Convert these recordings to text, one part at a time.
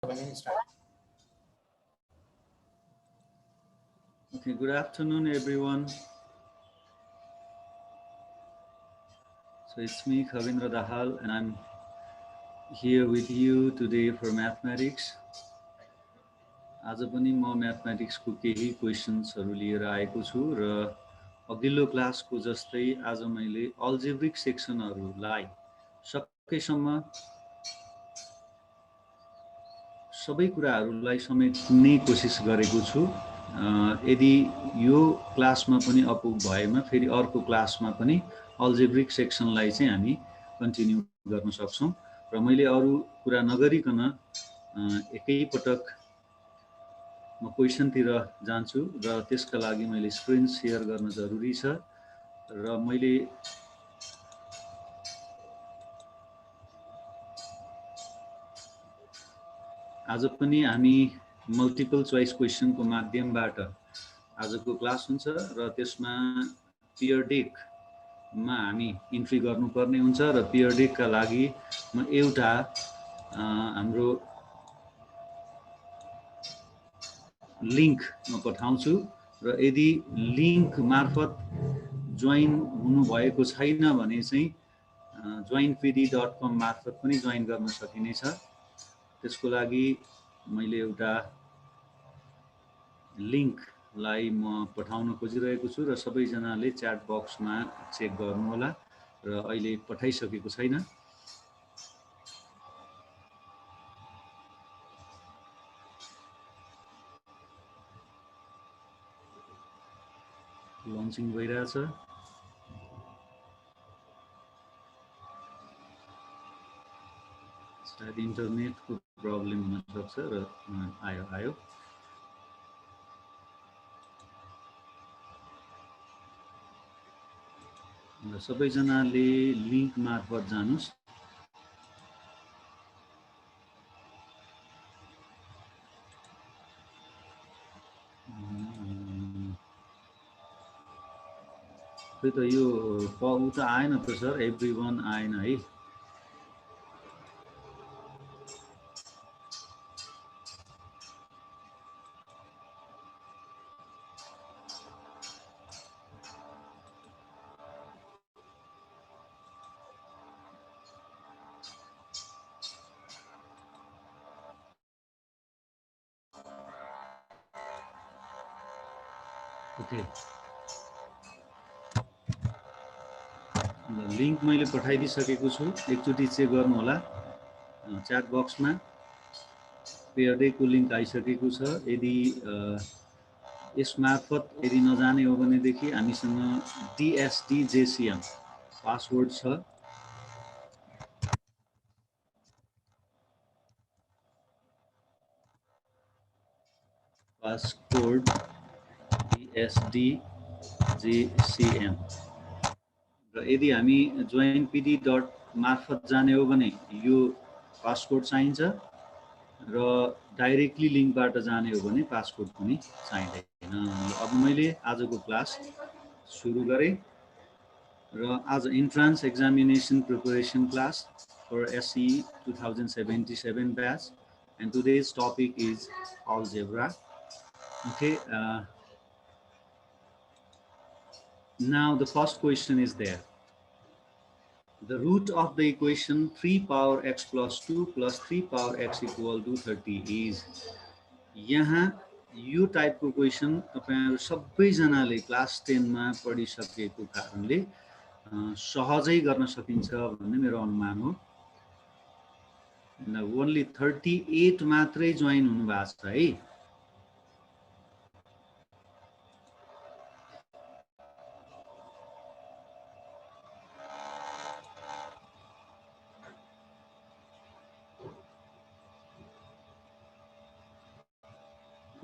Okay, good afternoon, everyone. So it's me, Khavindra Dahal, and I'm here with you today for mathematics. आज पनि म म्याथमेटिक्सको केही क्वेसन्सहरू लिएर आएको छु र अघिल्लो क्लासको जस्तै आज मैले अल्जेब्रिक सेक्सनहरूलाई सकेसम्म सबै कुराहरूलाई समेट्ने कोसिस गरेको छु। यदि यो क्लासमा पनि अपुग भएमा फेरि अर्को क्लासमा पनि अल्जेब्रिक सेक्सनलाई चाहिँ हामी कन्टिन्यू गर्न सक्छौं र मैले अरू कुरा नगरिकन एकैपटक म क्वेसनतिर जान्छु र त्यसका लागि मैले स्क्रिन शेयर गर्न जरुरी छ र मैले आज पनि हामी मल्टिपल चोइस क्वेसनको माध्यमबाट आजको क्लास हुन्छ र त्यसमा पिरियडिक मा हामी इन्ट्री गर्नुपर्ने हुन्छ र पिरियडिकका लागि म एउटा हाम्रो लिंक म पठाउँछु र यदि लिंक मार्फत जोइन हुनुभएको छैन भने चाहिँ joinpd.com मार्फत पनि जोइन गर्न सकिनेछ। त्यसको लागि मैले एउटा लिंकलाई म पठाउन खोजिरहेको छु र सबैजनाले च्याट बक्समा चेक गर्नु होला र अहिले पठाइसकेको छैन। लन्चिङ भइरहेछ। सायद इन्टरनेटको प्रब्लम हुन सक्छ र आयो। र सबैजनाले लिंक मार्फत जानुस्। खै त यो उ त आएन त सर, एभ्रीवन आएन है। ओके, लिंक मैले पठाइदिसकेको छु, एकचोटि चेक गर्नु होला। च्याट बक्समा पिरियडिकको लिंक आइसकेको छ। यदि यस मार्फत यदि नजाने हो भनेदेखि हामीसँग DSDJCM पासवर्ड छ। पासवर्ड DSDJCM र यदि हामी joinpd. मार्फत जाने हो भने यो पासवर्ड चाहिन्छ र डाइरेक्टली लिंकबाट जाने हो भने पासवर्ड पनि चाहिँदैन। अब मैले आजको क्लास सुरु गरेँ र आज entrance examination preparation class for SCE 2077 batch and today's topic is algebra. Okay, now the first question is there. The root of the equation 3 power x plus 2 plus 3 power x equal to 30 is. यहाँ यो टाइपको question तपाईहरु सबैजनाले class 10 मा पढिसकेको कारणले सहजै गर्न सकिन्छ भन्ने मेरो अनुमान हो। ओन्ली 38 मात्रै जोइन हुनु भएको छ है।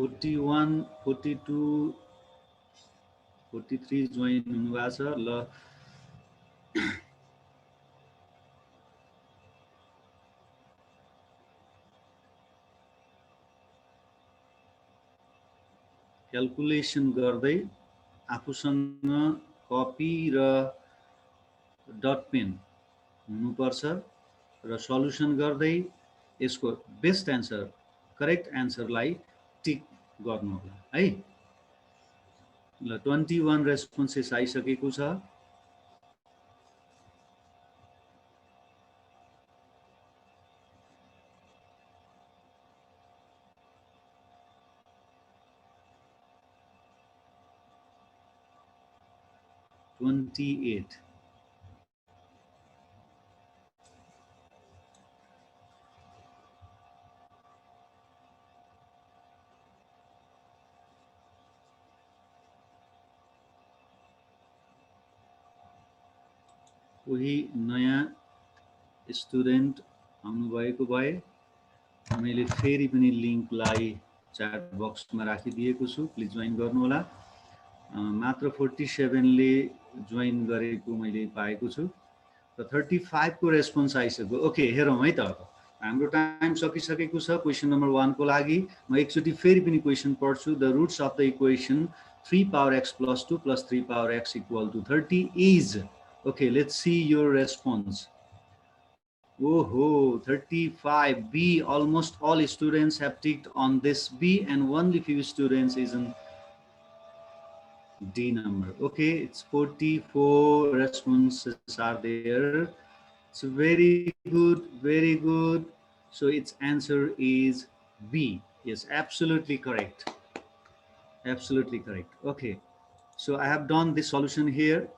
(41, 42, 43 जोइन हुनु भएको छ ल। क्याल्कुलेसन गर्दै आफूसँग कपी र डट पेन हुनुपर्छ र सल्युसन गर्दै यसको बेस्ट एन्सर करेक्ट एन्सरलाई टिक गर्नु होला है। ल 21 रेस्पोन्सेस आइसकेको छ। कोही नयाँ स्टुडेन्ट आउनुभएको भए मैले फेरि पनि लिङ्कलाई च्याट बक्समा राखिदिएको छु, प्लिज जोइन गर्नुहोला। मात्र 47 ले जोइन गरेको मैले पाएको छु र 35 को रेस्पोन्स आइसक्यो। ओके, हेरौँ है त। हाम्रो टाइम सकिसकेको छ क्वेसन नम्बर 1 को लागि। म एकचोटि फेरि पनि क्वेसन पढ्छु। The roots of the equation 3 power x plus 2 plus 3 power x equal to 30 is. Okay, let's see your response. Oh, 35 B. Almost all students have ticked on this B and only few students is in D number. Okay, it's 44 responses are there. So very good, very good. So its answer is B. Yes, absolutely correct. Absolutely correct. Okay, so I have done this solution here.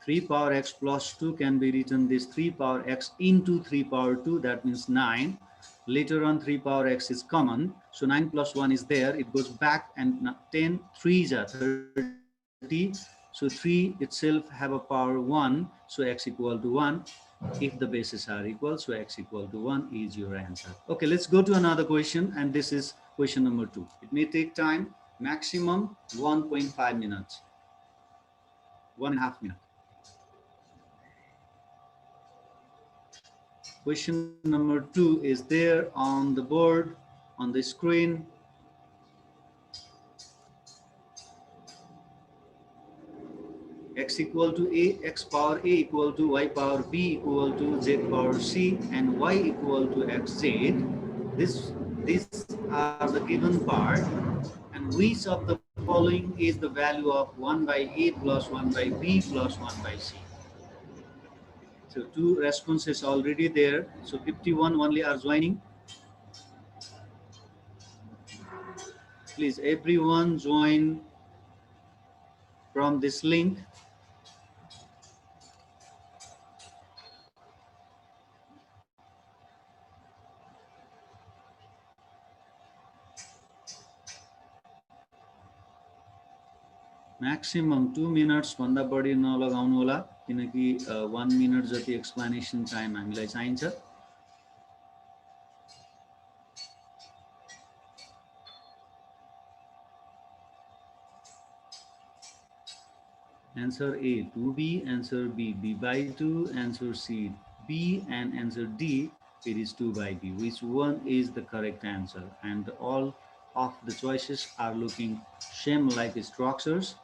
3 power x plus 2 can be written this 3 power x into 3 power 2, that means 9. Later on 3 power x is common, so 9 plus 1 is there, it goes back, and 10 3s are 30, so 3 itself have a power 1, so x equal to 1. If the bases are equal, so x equal to 1 is your answer. Okay, let's go to another question, and this is question number 2. It may take time, maximum 1.5 minutes, 1.5 minutes. Question number 2 is there on the board, on the screen. X equal to A, x power A equal to y power B equal to z power C, and y equal to xz. These are the given part, and which of the following is the value of 1 by A plus 1 by B plus 1 by C? So 2 responses already there. So 51 only are joining. Please everyone join from this link. Maximum 2 minutes भन्दा बढी नलगाउनु होला, किनकि 1 minute जति explanation time हामीलाई चाहिन्छ। Answer A 2B, answer B B by 2, answer C B, and answer D it is 2 by B. Which one is the correct answer? And all of the choices are looking same like structures.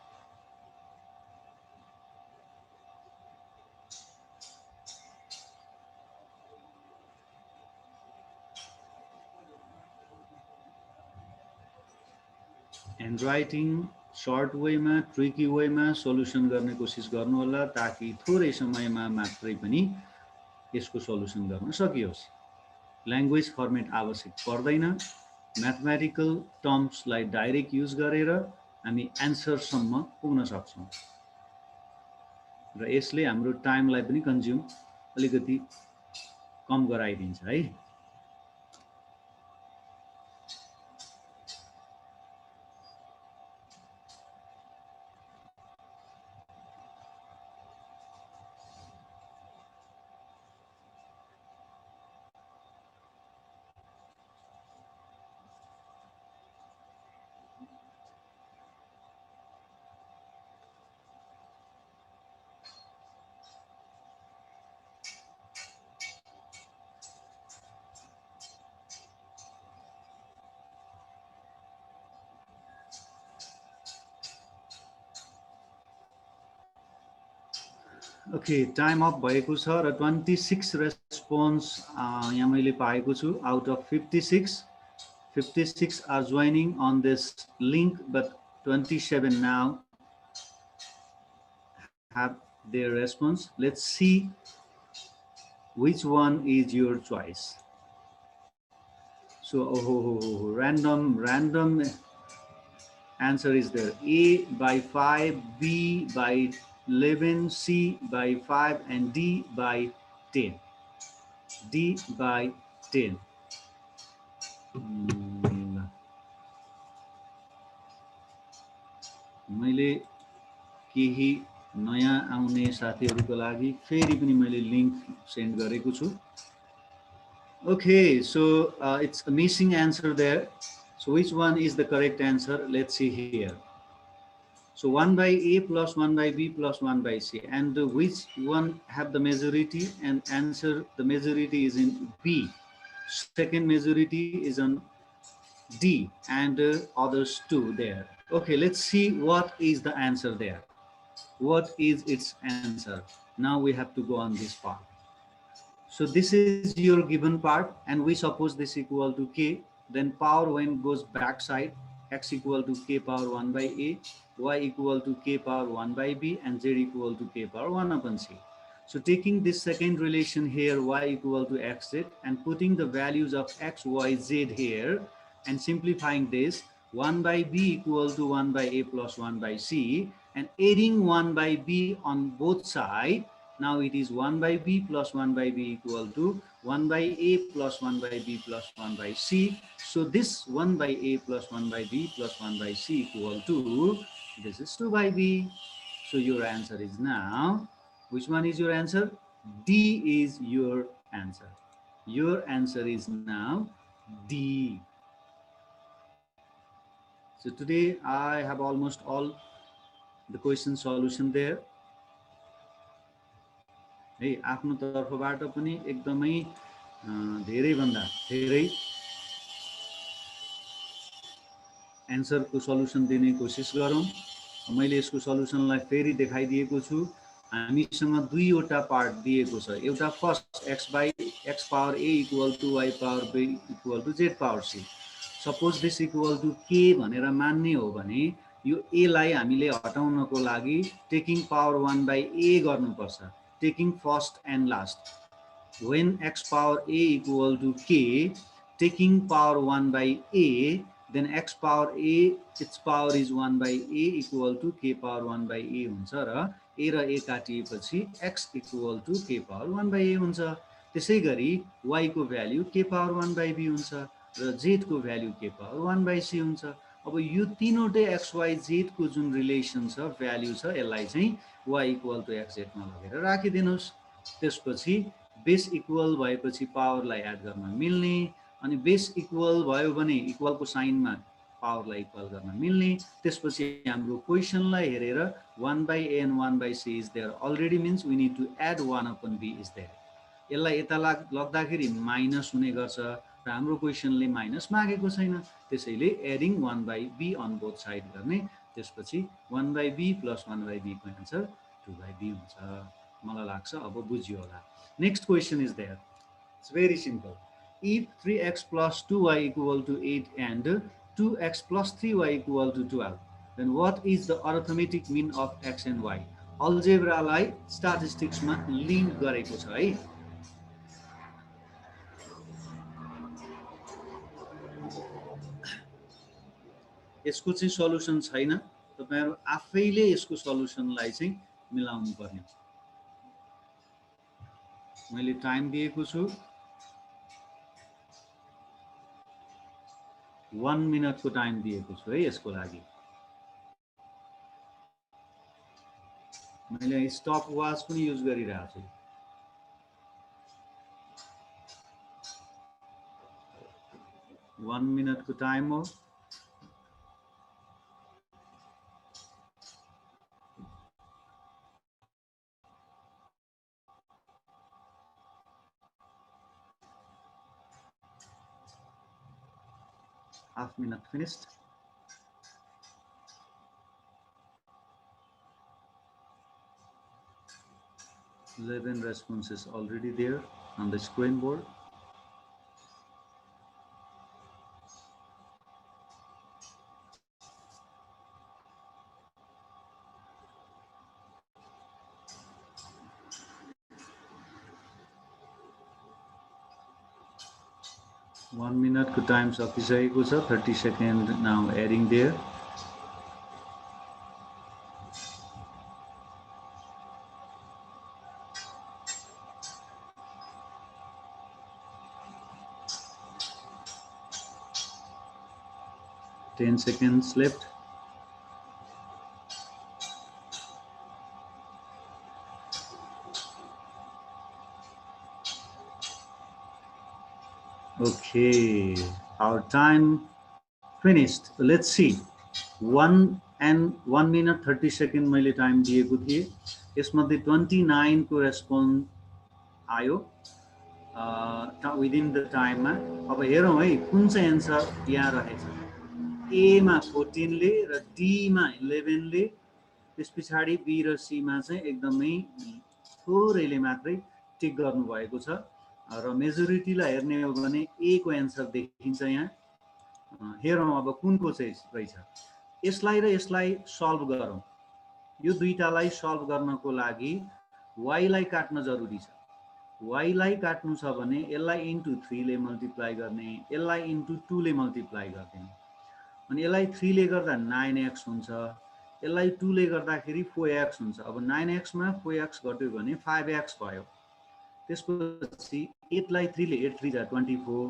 And writing short way मा, tricky way मा solution गर्ने कोशिश गर्नु होला, ताकि थोरै समयमा मात्रै पनि यसको solution गर्न सकियोस्। ल्याङ्ग्वेज फर्मेट आवश्यक पर्दैन। म्याथमेटिकल टर्म्सलाई डाइरेक्ट युज गरेर हामी एन्सरसम्म पुग्न सक्छौँ र यसले हाम्रो टाइमलाई पनि कन्ज्युम अलिकति कम गराइदिन्छ है। ओके, टाइम अप भएको छ र 26 रेस्पोन्स यहाँ मैले पाएको छु out of 56। 56 are joining on this link, but 27 now have their response. Let's see which one is your choice. So random answer is there. A by 5, B by 11, C by 5, and D by 10. D by 10. मैले केही नयाँ आउने साथीहरूको लागि फेरि पनि मैले link send गरेको छु. Okay, so it's a missing answer there. So which one is the correct answer? Let's see here. So 1 by A plus 1 by B plus 1 by C, and which one have the majority? And answer, the majority is in B. Second majority is on D, and others too there. Okay, let's see what is the answer there. What is its answer? Now we have to go on this part. So this is your given part, and we suppose this equal to K. Then power when goes backside, X equal to K power 1 by A, Y equal to K power 1 by B, and Z equal to K power 1 upon C. So taking this second relation here, Y equal to XZ, and putting the values of X, Y, Z here, and simplifying this, 1 by B equal to 1 by A plus 1 by C, and adding 1 by B on both sides. Now it is 1 by B plus 1 by B equal to 1 by A plus 1 by B plus 1 by C. So this 1 by A plus 1 by B plus 1 by C equal to, this is 2 by B. So your answer is now, which one is your answer? D is your answer. Your answer is now D. So today I have almost all the question solution there. है आफ्नो तर्फबाट पनि एकदमै धेरै भन्दा धेरै answer को solution दिने कोशिश गरौँ. मैले यसको सल्युसनलाई फेरि देखाइदिएको छु. हामीसँग दुईवटा पार्ट दिएको छ. एउटा first x by x power a equal to y power b equal to z power c. Suppose this equal to k भनेर मान्ने हो भने यो a लाई हामीले हटाउनको लागि टेकिङ पावर 1 by a गर्नुपर्छ. Taking first and last. When x power a equal to k, taking power 1 by a, then x power a, its power is 1 by a equal to k power 1 by a हुन्छ र a र a काटिएपछि x equal to k power 1 by a हुन्छ. त्यसै गरी y को value k power 1 by b हुन्छ र z को value k power 1 by c हुन्छ. अब यो तीनवटै x y z को जुन रिलेसन छ, भ्यालु छ, यसलाई चाहिँ y इक्वल टु xz मा लगेर राखिदिनुस्. त्यसपछि बेस इक्वल भएपछि पावरलाई एड गर्न मिल्ने, अनि बेस इक्वल भयो भने इक्वलको साइनमा पावरलाई इक्वल गर्न मिल्ने. त्यसपछि हाम्रो क्वेशनलाई हेरेर 1 by a and 1 by c is there already means we need to add 1 upon b is there. यसलाई यता लग्दाखेरि माइनस हुने गर्छ र हाम्रो क्वेशनले माइनस मागेको छैन. त्यसैले adding 1 by b on both side गर्ने. त्यसपछि 1 by b plus 1 by b को आन्सर 2 by b हुन्छ. मलाई लाग्छ अब बुझ्यो होला. Next question is there. It's very simple. If 3x plus 2y equal to 8 and 2x plus 3y equal to 12, then what is the arithmetic mean of x and y? Algebra-लाई स्ट्याटिस्टिक्समा link गरेको छ है. यसको चाहिँ सल्युसन छैन. तपाईहरु आफैले यसको सल्युसनलाई चाहिँ मिलाउनु पर्ने. मैले टाइम दिएको छु 1 मिनट को टाइम दिएको छु है यसको लागि. मैले स्टप वाच पनि युज गरिरहेको छु. One minute को टाइम हो. Half minute finished. Eleven responses already there on the screen board. 1 minute को टाइम सकिसकेको छ 30 second now adding there Ten seconds left. Okay, our time finished. Let's see. 1 minute 30 second मैले time दिएको थिएँ यसमध्ये 29 को रेस्पोन्स आयो विदिन द टाइममा अब हेरौँ है कुन चाहिँ एन्सर यहाँ रहेछ ए मा 14 ले र डी मा 11 ले त्यस पछाडी बी र सी मा चाहिँ एकदमै थोरैले मात्रै टिक गर्नु भएको छ र मेजोरिटीलाई हेर्ने हो भने ए को एन्सर देखिन्छ यहाँ हेरौँ अब कुनको चाहिँ रहेछ यसलाई र यसलाई सल्भ गरौँ यो दुईटालाई सल्भ गर्नको लागि y लाई काट्न जरुरी छ y लाई काट्नु छ भने यसलाई इन्टु 3 ले मल्टिप्लाई गर्ने यसलाई इन्टु 2 ले मल्टिप्लाई गर्ने अनि यसलाई 3 ले गर्दा 9x हुन्छ यसलाई 2 ले गर्दाखेरि 4x हुन्छ अब 9x मा 4x घट्यो भने 5x भयो त्यसपछि 8 लाई 3 ले 8 3 जा 24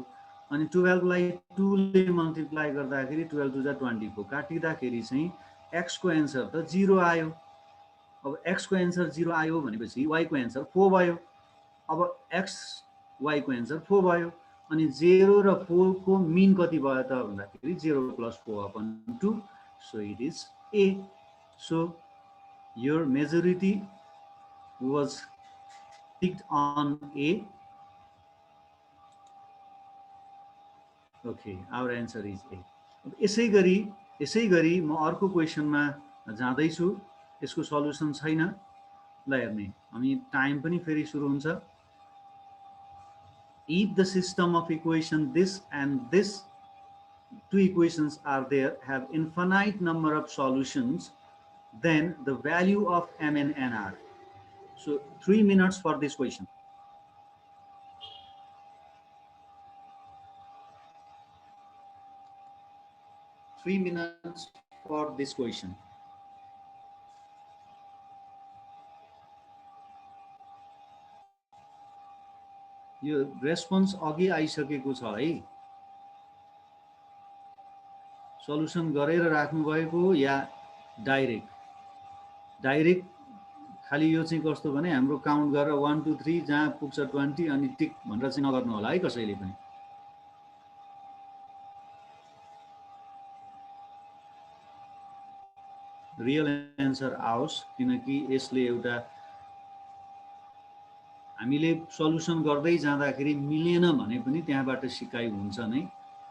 अनि 12 लाई 2 ले मल्टिप्लाई गर्दाखेरि 12 2 जा 24 काटिदाखेरि चाहिँ x को एन्सर त 0 आयो अब x को एन्सर 0 आयो भनेपछि y को एन्सर 4 भयो अब x y को एन्सर 4 भयो अनि 0 र 4 को मिन कति भयो त भन्दाखेरि 0 + 4 upon 2 so it is a so your majority was ticked on a okay our answer is a यसै गरी म अर्को क्वेशनमा जाँदै छु यसको सल्युसन छैन ल हेर्ने हामी टाइम पनि फेरि सुरु हुन्छ if the system of equation this and this two equations are there have infinite number of solutions then the value of mn and r so 3 minutes for this question 3 minutes for this question यो response अघि आइसकेको छ है solution गरेर राख्नु भएको या direct खाली यो चाहिँ कस्तो भने हाम्रो काउन्ट गरेर 1 2 3 जहाँ पुग्छ 20 अनि टिक भनेर चाहिँ नगर्नु होला है कसैले पनि रियल एन्सर आओस् किनकि यसले एउटा हामीले सल्युसन गर्दै जाँदाखेरि मिलेन भने पनि त्यहाँबाट सिकाइ हुन्छ नै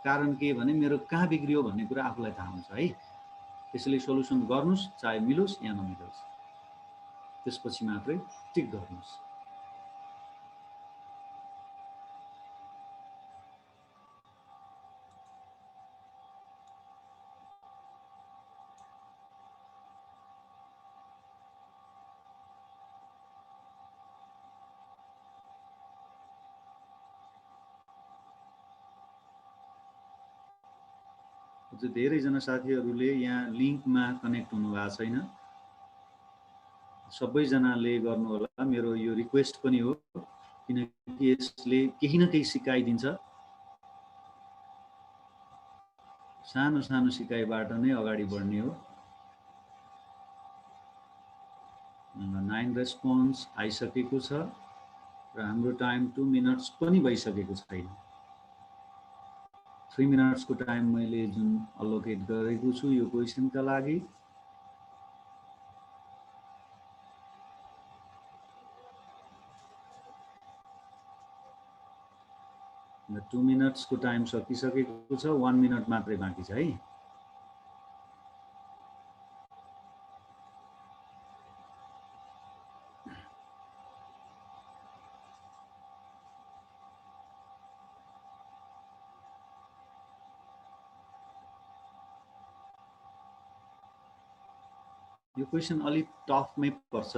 कारण के भने मेरो कहाँ बिग्रियो भन्ने कुरा आफूलाई थाहा हुन्छ है त्यसैले सल्युसन गर्नुस् चाहे मिलोस् या नमिलोस् त्यसपछि मात्रै टिक गर्नुस् धेरैजना साथीहरूले यहाँ लिङ्कमा कनेक्ट हुनु भएको छैन सबैजनाले गर्नु होला मेरो यो रिक्वेस्ट पनि हो किनकि यसले केही न केही सिकाइदिन्छ सानो सानो सिकाइबाट नै अगाडि बढ्ने हो 9 रेस्पोन्स आइसकेको छ र हाम्रो टाइम 2 मिनट्स पनि भइसकेको छैन 3 मिनट्स को टाइम मैले जुन अलोकेट गरेको छु यो क्वेशनका लागि र 2 मिनट्स को टाइम सकिसकेको छ 1 मिनट मात्रै बाँकी छ है यो क्वेशन अलि टफमै पर्छ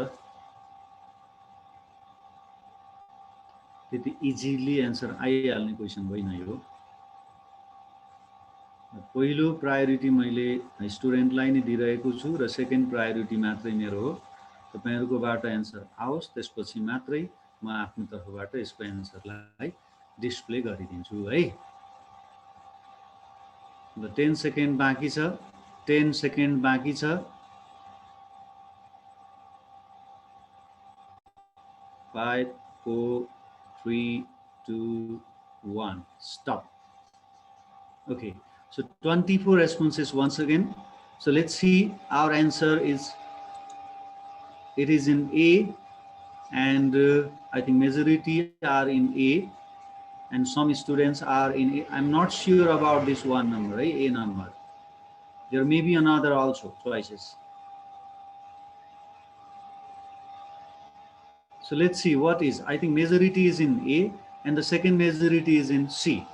त्यति इजिली एन्सर आइहाल्ने क्वेशन होइन यो पहिलो प्रायोरिटी मैले स्टुडेन्टलाई नै दिइरहेको छु र सेकेन्ड प्रायोरिटी मात्रै मेरो हो। तपाईहरुकोबाट एन्सर आओस्, त्यसपछि मात्रै म आफ्नो तर्फबाट यसको एन्सरलाई डिस्प्ले गरिदिन्छु है। ल 10 सेकेन्ड बाँकी छ, 10 सेकेन्ड बाँकी छ। 5 4 3 2 1 stop. Okay, so 24 responses once again. So let's see, our answer is, it is in A, and I think majority are in A, and some students are in A. I'm not sure about this one number, right? A number. There may be another also choices. So let's see what is. I think majority is in A, and the second majority is in C.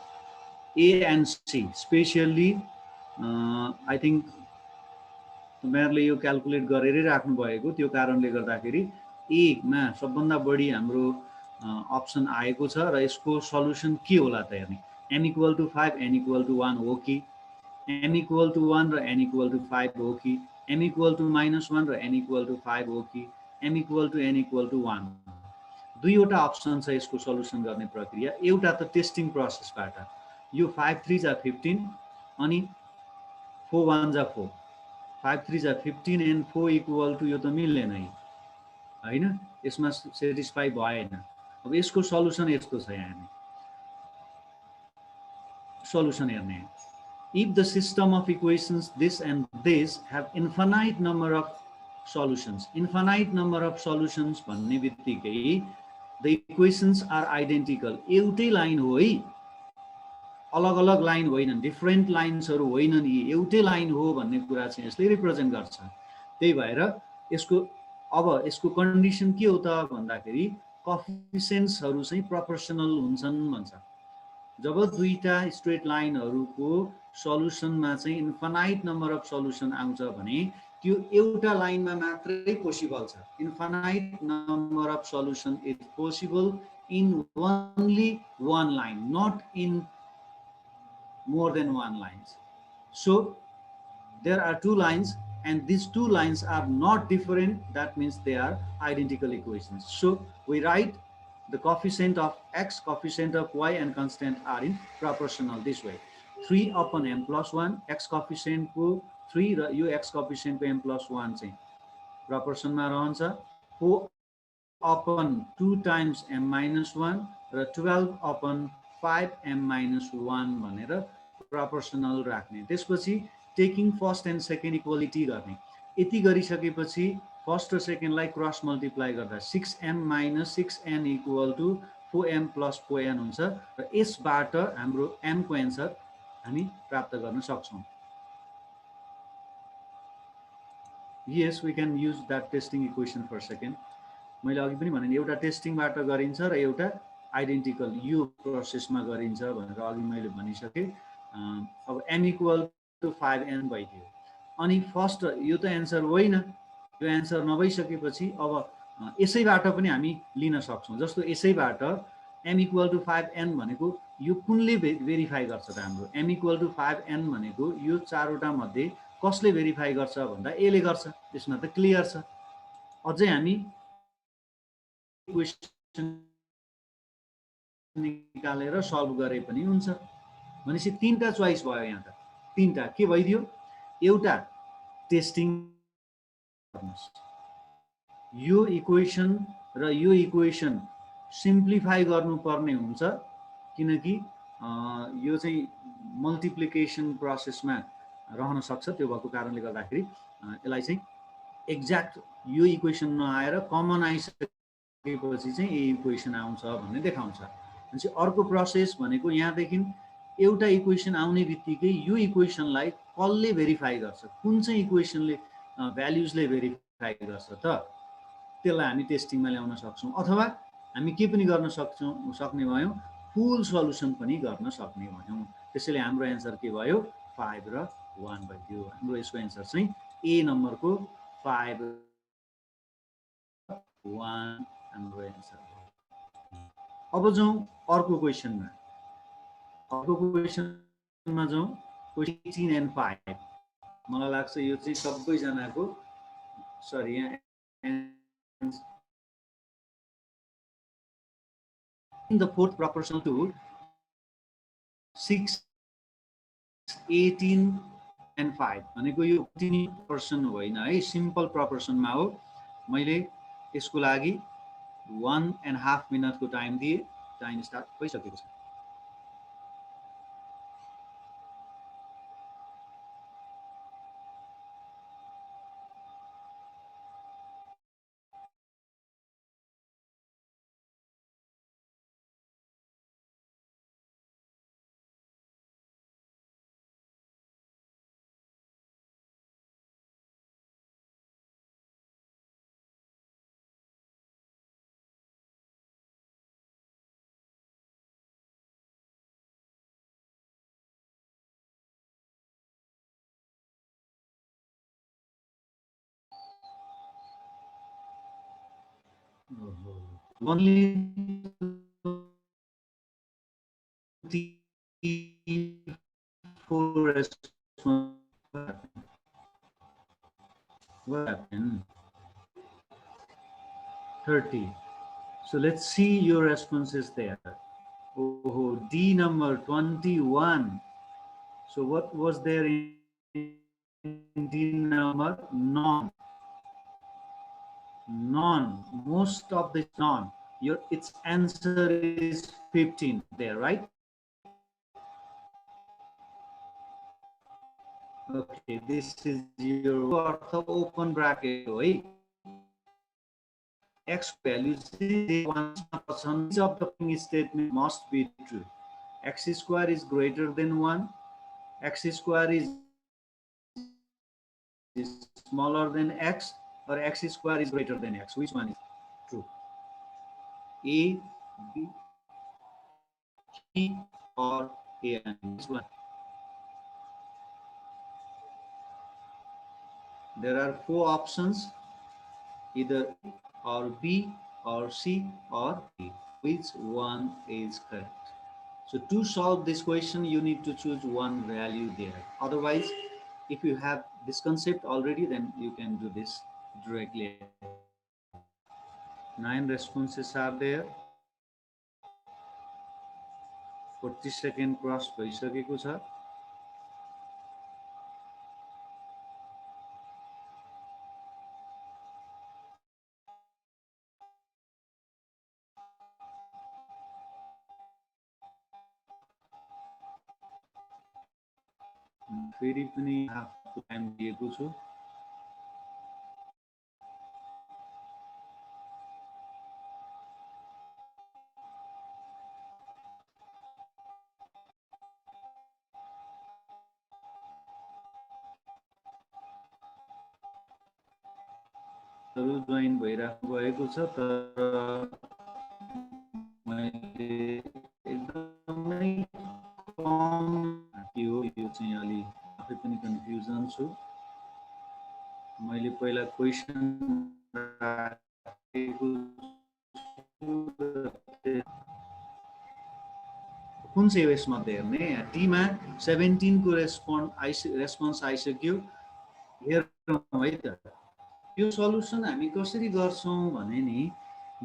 A and C, especially I think तपाईहरुले यो calculate गरेरै राख्नु भएको, त्यो कारणले गर्दाखेरि ए मा सबभन्दा बढी हाम्रो अप्सन आएको छ र यसको सल्युसन के होला त हेर्ने। m = 5 n = 1 हो कि, m = 1 र n = 5 हो कि, m = -1 र n = 5 हो कि, m = n = 1। दुईवटा अप्सन छ यसको सल्युसन गर्ने प्रक्रिया। एउटा त टेस्टिङ प्रोसेसबाट, यो 5 3 जा 15 अनि 4 1 जा 4, 5 3 जा 15 and 4 = यो त मिल्दैन हैन, यसमा सेटिस्फाई भएन। अब यसको सल्युसन यस्तो छ, यहाँ सल्युसन हेर्ने। If the system of equations this and this have infinite number of solutions, infinite number of solutions भन्ने बित्तिकै the equations are identical, एउटै लाइन हो है, अलग अलग लाइन होइनन्, डिफरेन्ट लाइन्सहरु होइनन्, यी एउटै लाइन हो भन्ने कुरा चाहिँ यसले रिप्रेजेन्ट गर्छ। त्यही भएर यसको अब यसको कन्डिसन के हो त भन्दाखेरि कोएफिसिएन्ट्सहरु चाहिँ प्रोपोर्सनल हुन्छन् भन्छ। जब दुईटा स्ट्रेट लाइनहरुको सल्युसनमा चाहिँ इन्फिनाइट नम्बर अफ सल्युसन आउँछ भने त्यो एउटा लाइनमा मात्रै पोसिबल छ। Infinite number of solution is possible in only one line, not in more than one lines. So there are two lines and these two lines are not different, that means they are identical equations. So we write the coefficient of x, coefficient of y and constant are in proportional this way. 3 upon m plus 1, x coefficient को 3 र यो x coefficient को m plus 1 चाहिँ proportion मा रहन्छ। 4 upon 2 times m minus 1 र 12 upon 5 m minus 1 भनेर proportional राख्ने। त्यसपछि taking first and second equality गर्ने। यति गरिसकेपछि फर्स्ट र सेकेन्डलाई क्रस मल्टिप्लाई गर्दा 6m minus 6n = 4m plus 4n हुन्छ र यसबाट हाम्रो m को एन्सर हामी प्राप्त गर्न सक्छौं। Yes, we can use that testing equation for second. मैले अघि पनि भने एउटा टेस्टिङबाट गरिन्छ र एउटा आइडेन्टिकल यो प्रोसेसमा गरिन्छ भनेर अघि मैले भनिसके। अब m = 5n भइदियो। अनि फर्स्ट यो त एन्सर होइन, यो एन्सर नभइसकेपछि अब यसैबाट पनि हामी लिन सक्छौं। जस्तो यसैबाट m = 5n भनेको यो कुनले भेरिफाई गर्छ त हाम्रो? m = 5n भनेको यो चारवटा मध्ये कसले भेरिफाई गर्छ भन्दा a ले गर्छ। त्यसमा त क्लियर छ। अझै हामी इक्वेसन निकालेर सल्भ गरे पनि हुन्छ। भनेपछि तीनटा चोइस भयो यहाँ त। तीनटा के भइदियो? एउटा टेस्टिङ गर्नुस्, यो इक्वेसन र यो इक्वेसन सिम्प्लिफाई गर्नुपर्ने हुन्छ, किनकि यो चाहिँ मल्टिप्लिकेसन प्रोसेसमा रहन सक्छ। त्यो भएको कारणले गर्दाखेरि यसलाई चाहिँ एक्ज्याक्ट यो इक्वेसन नआएर कमन आइसकेपछि चाहिँ यो इक्वेसन आउँछ भन्ने देखाउँछ। भनेपछि अर्को प्रोसेस भनेको यहाँदेखि एउटा इक्वेसन आउने बित्तिकै यो इक्वेसनलाई कसले भेरिफाई गर्छ, कुन चाहिँ इक्वेसनले भ्याल्युजले भेरिफाई गर्छ त, त्यसलाई हामी टेस्टिङमा ल्याउन सक्छौं। अथवा हामी के पनि गर्न सक्ने भयौं, फुल सल्युसन पनि गर्न सक्ने भयौं। त्यसैले हाम्रो एन्सर के भयो? 5 र 1 भइदियो। हाम्रो यसको एन्सर चाहिँ ए नम्बरको 5 1 हाम्रो एन्सर हो। अब जाउँ अर्को क्वेसनमा। अर्को क्वेसनमा जाउँ। 18 and 5 मलाई लाग्छ यो चाहिँ सबैजनाको सरी यहाँ in the fourth proportional to 6 18 and 5 भनेको यो proportion होइन है सिम्पल proportionमा हो मैले यसको लागि 1.5 मिनटको टाइम दिए टाइम स्टार्ट भइसकेको छ only 4 what happened 30 so let's see your responses there oh D number 21 so what was there in D number none none most of the none your its answer is 15 there right okay this is your open bracket right x value each of the statement must be true x square is greater than 1 x square is smaller than x or x square is greater than x which one is true a b c or a and which one there are 4 options either or b or c or d which one is correct so to solve this question you need to choose one value there otherwise if you have this concept already then you can do this directly 9 responses are there 40 second cross भइसकेको छ फेरि पनि half time दिएको छु join भइराख्नु भएको छ तर मैले एकदमै कम के हो यो चाहिँ अलि आफै पनि कन्फ्युजन छु मैले पहिला क्वेशन कुन चाहिँ यसमा हेर्ने टी मा 17 को रेस्पोन्स आइसक्यो हेरौँ है त यो सल्युसन हामी कसरी गर्छौं भने नि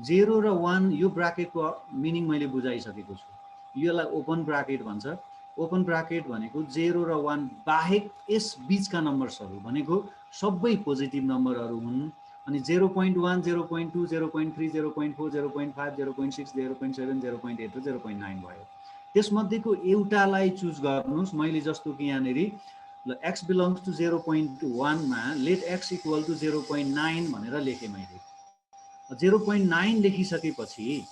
0 र 1 यो ब्राकेटको मिनिङ मैले बुझाइसकेको छु यसलाई ओपन ब्राकेट भन्छ ओपन ब्राकेट भनेको 0 र 1 बाहेक यस बीचका नम्बर्सहरु भनेको सबै पोजिटिभ नम्बरहरु हुन् अनि 0.1 0.2 0.3 0.4 0.5 0.6 0.7 0.8 र 0.9 भयो त्यसमध्येको एउटालाई चुज गर्नुस् मैले जस्तो कि यहाँनेरि x belongs to 0.1 मा let x equal to 0.9 भनेर लेखे मैले 0.9 लेखिसकेपछि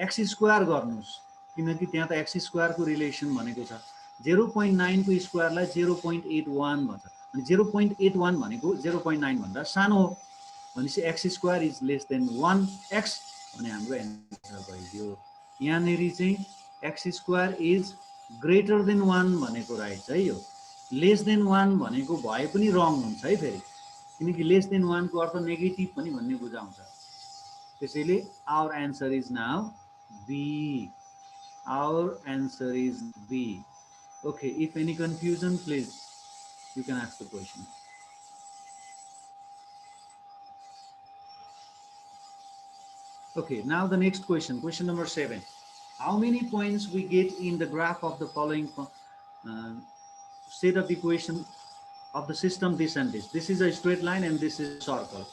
x स्क्वायर गर्नुस् किनकि त्यहाँ त x स्क्वायर को रिलेसन भनेको छ 0.9 को स्क्वायरलाई 0.81 भन्छ अनि 0.81 भनेको 0.9 भन्दा सानो हो भनेपछि x square is less then 1x भने हाम्रो एन्सर भइदियो यहाँनेरि चाहिँ x square is greater then 1 भनेको राइट है यो लेस देन 1 भनेको भए पनि रङ हुन्छ है फेरि किनकि लेस देन 1 को अर्थ नेगेटिभ पनि भन्ने बुझाउँछ त्यसैले our answer is now B our answer is B Okay, if any confusion, please, you can ask the question. Okay, now the next question, question number 7. How many points we get in the graph of the following state of the equation of the system this and this? This is a straight line and this is circle.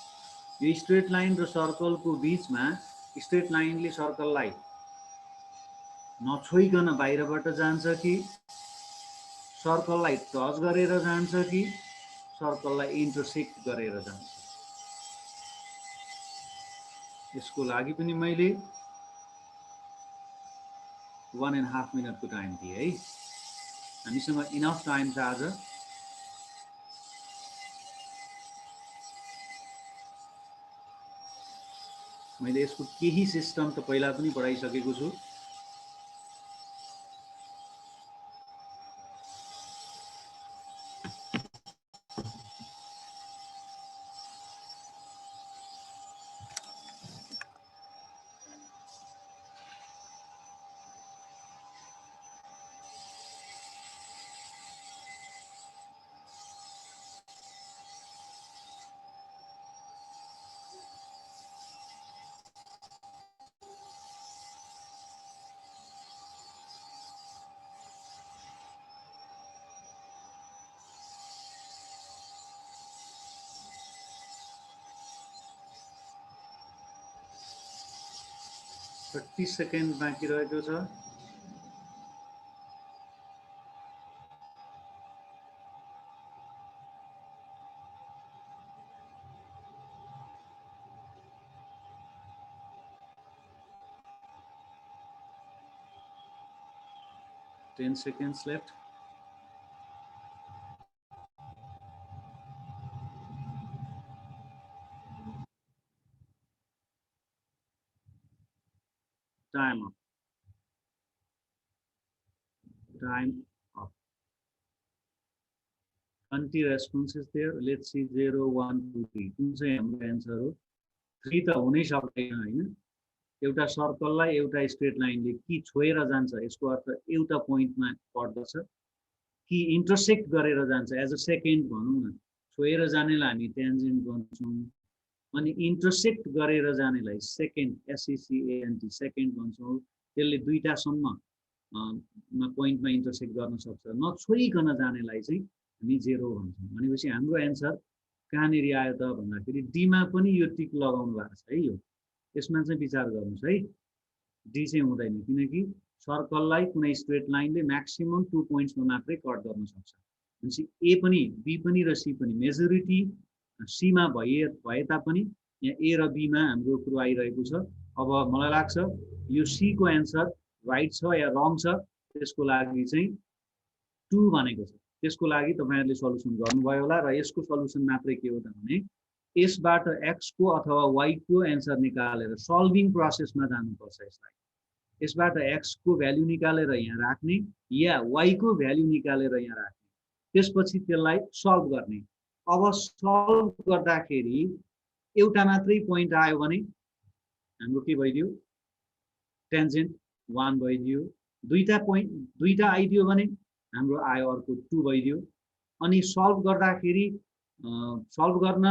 यो straight line र circle को बीचमा straight line ले circle लाई नछोइकन बाहिरबाट जान्छ कि circle लाई टच गरेर जान्छ कि सर्कल लाई इन्टरसेक्ट गरेर जान्छ यसको लागि पनि मैले 1.5 मिनट को टाइम दिए है हामीसँग इनफ टाइम छ आज मैले यसको केही सिस्टम त पहिला पनि पढाइसकेको छु थर्टी सेकेन्ड बाँकी रहेको छ Ten seconds left. Time up. Time up. 20 responses there. Let's see 0, 1, 2, 3. कुन चाहिँ हाम्रो आन्सर हो 3 त हुनै सक्दैन हैन एउटा सर्कललाई एउटा स्ट्रेट लाइनले कि छोएर जान्छ यसको अर्थ एउटा पोइन्टमा पर्दछ कि इन्टरसेक्ट गरेर जान्छ एज अ सेकेन्ड भनौं न छोएर जानेलाई हामी ट्यान्जेन्ट भन्छौं अनि इन्टरसेक्ट गरेर जानेलाई सेकेन्ड SECANT सेकेन्ड भन्छौं त्यसले दुईटा सम्म पोइन्टमा इन्टरसेक्ट गर्न सक्छ नछोइकन जानेलाई चाहिँ हामी 0 भन्छौं भनेपछि हाम्रो आन्सर कहाँनेरि आयो त भन्दाखेरि डी मा पनि यो टिक लगाउनु भएको छ है यो यसमा चाहिँ विचार गर्नुस् है डी चाहिँ हुँदैन किनकि सर्कललाई कुनै स्ट्रेट लाइनले म्याक्सिमम 2 पोइन्ट्समा मात्रै कट गर्न सक्छ भनेपछि ए पनि बी पनि र सी पनि मेजोरिटी सी मा भए तापनि यहाँ ए र बी मा हाम्रो कुरो आइरहेको छ अब मलाई लाग्छ यो सी को आन्सर राइट छ या रङ छ त्यसको लागि चाहिँ 2 भनेको छ त्यसको लागि तपाईहरुले सल्युसन गर्नुभयो होला र यसको सल्युसन मात्रै के हो त भने यसबाट x को अथवा y को आन्सर निकालेर सल्भिङ प्रोसेसमा जानुपर्छ यसलाई यसबाट x को भ्यालु निकालेर यहाँ राख्ने या y को भ्यालु निकालेर यहाँ राख्ने त्यसपछि त्यसलाई सल्भ गर्ने अब सल्भ गर्दाखेरि एउटा मात्रै पोइन्ट आयो भने हाम्रो के भइदियो टेन्जेन्ट 1 भइदियो दुईटा आइदियो भने हाम्रो आयो अर्को 2 भइदियो अनि सल्भ गर्दाखेरि सल्भ गर्न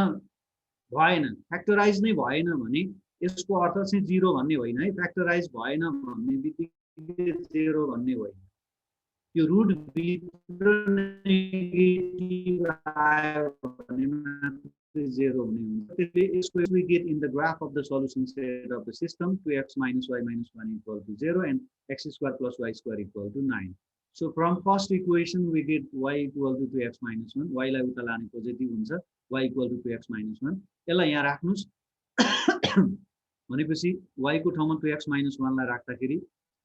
भएन फ्याक्टराइज नै भएन भने यसको अर्थ चाहिँ 0 भन्ने होइन है फ्याक्टराइज भएन भन्ने बित्तिकै 0 भन्ने होइन यो रुट भित्र नेगेटिभ आयो भने मात्रै 0 हुने हुन्छ त्यसले यसको we get in the graph of the solution set of the system 2x minus y minus 1 equal to 0 and x square plus y square equal to 9. So from first equation we get y equal to 2x minus 1 y लाई उता लाने positive हुन्छ y equal to 2x minus 1 यसलाई यहाँ राख्नुस् भनेपछि y को ठाउँमा 2x minus 1 लाई राख्दाखेरि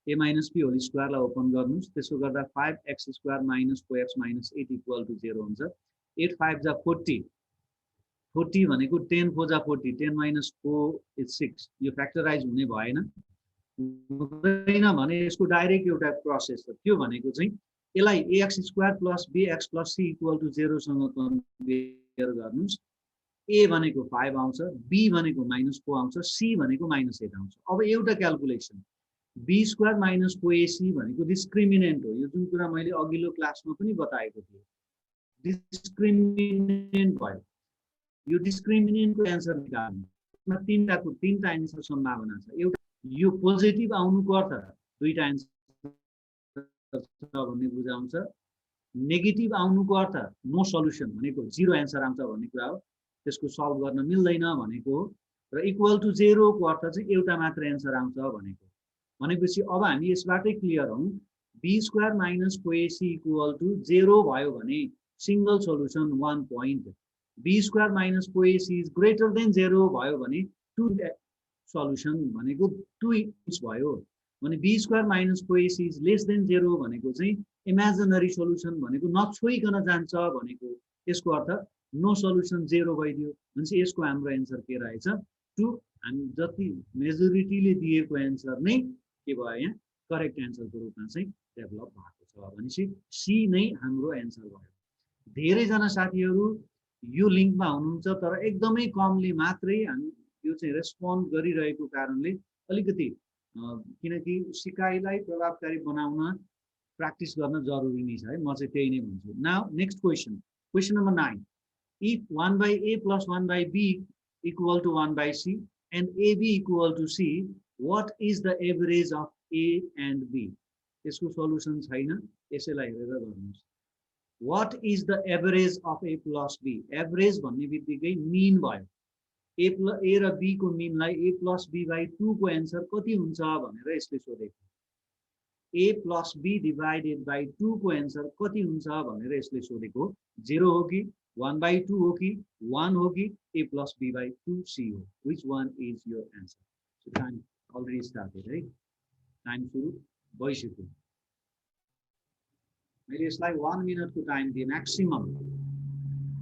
a minus b whole square लाई ओपन गर्नुस् त्यसो गर्दा 5x square minus 4x minus 8 equal to 0 हुन्छ 8 5 जा 40 40 भनेको 10 4 जा 40 10 minus 4 is 6 यो फ्याक्टराइज हुने भएन हुँदैन भने यसको डाइरेक्ट एउटा प्रोसेस हो त्यो भनेको चाहिँ यसलाई ax square plus bx plus c equal to 0 सँग कम्पेयर गर्नुस् a भनेको 5 आउँछ b भनेको -4 आउँछ c भनेको -8 आउँछ अब एउटा calculation be square minus 4ac भनेको डिस्क्रिमिनेन्ट हो। यो जुन कुरा मैले अघिल्लो क्लासमा पनि बताएको थिएँ, डिस्क्रिमिनेन्ट भयो। यो डिस्क्रिमिनेन्टको एन्सर निकाल्नु तीनटा एन्सर सम्भावना छ। एउटा यो पोजिटिभ आउनुको अर्थ दुईटा एन्सर भन्ने बुझाउँछ, नेगेटिभ आउनुको अर्थ नो सल्युसन भनेको जिरो एन्सर आउँछ भन्ने कुरा हो, त्यसको सल्भ गर्न मिल्दैन भनेको हो। र इक्वल टु 0 को अर्थ चाहिँ एउटा मात्र एन्सर आउँछ भनेको। भनेपछि अब हामी यसबाटै क्लियर हौँ, b square minus 4ac equal to 0 भयो भने single solution 1 point, b square minus 4ac is greater than 0 भयो भने 2 सल्युसन भनेको 2 इन्च भयो। भने b square minus 4ac is less than 0 भनेको चाहिँ इमेजिनरी सोल्युसन भनेको नछोइकन जान्छ भनेको। यसको अर्थ नो सल्युसन 0 भइदियो। भनेपछि यसको हाम्रो एन्सर के रहेछ 2। हामी जति मेजोरिटीले दिएको एन्सर नै के भयो, यहाँ करेक्ट एन्सरको रूपमा चाहिँ डेभलप भएको छ। भनेपछि सी नै हाम्रो एन्सर भयो। धेरैजना साथीहरू यो लिङ्कमा हुनुहुन्छ तर एकदमै कमले मात्रै हामी यो चाहिँ रेस्पोन्ड गरिरहेको कारणले अलिकति किनकि सिकाइलाई प्रभावकारी बनाउन प्र्याक्टिस गर्न जरुरी नै छ है। म चाहिँ त्यही नै भन्छु। Now next question, question number 9, if 1/a plus 1/b equal to 1/c and ab equal to c, what is the average of a and b? यसको सल्युसन छैन, यसैलाई हेरेर गर्नुस्। What is the average of a plus b? Average भन्ने बित्तिकै mean भयो। a र b को मिनलाई a plus b by 2 को एन्सर कति हुन्छ भनेर यसले सोधेको। a plus b divided by 2 को एन्सर कति हुन्छ भनेर यसले सोधेको। 0 हो कि 1/2 हो कि 1 हो कि a plus b by 2c हो। Which one is your answer? So time already started, right? Time सुरु भइसक्यो। मैले यसलाई 1 मिनटको टाइम दिएँ म्याक्सिमम।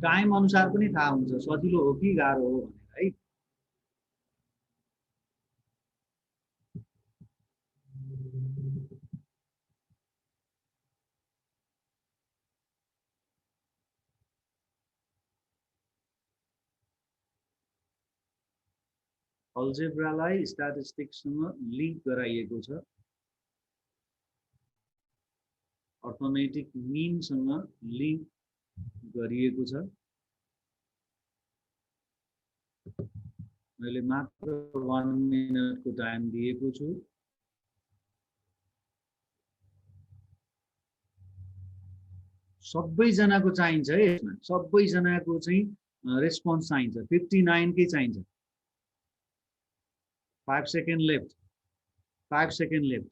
टाइम अनुसार पनि थाहा हुन्छ सजिलो हो कि गाह्रो हो भनेर है। अल्जेब्रालाई स्ट्याटिस्टिक्ससँग लिङ्क गराइएको छ, अर्थमेटिक मिनसँग लिङ्क गरिएको छ। मैले मात्र 1 मिनटको टाइम दिएको छु। सबैजनाको चाहिन्छ है यसमा, सबैजनाको चाहिँ रेस्पोन्स चाहिन्छ। 59 कै चाहिन्छ। 5 second left, 5 second left.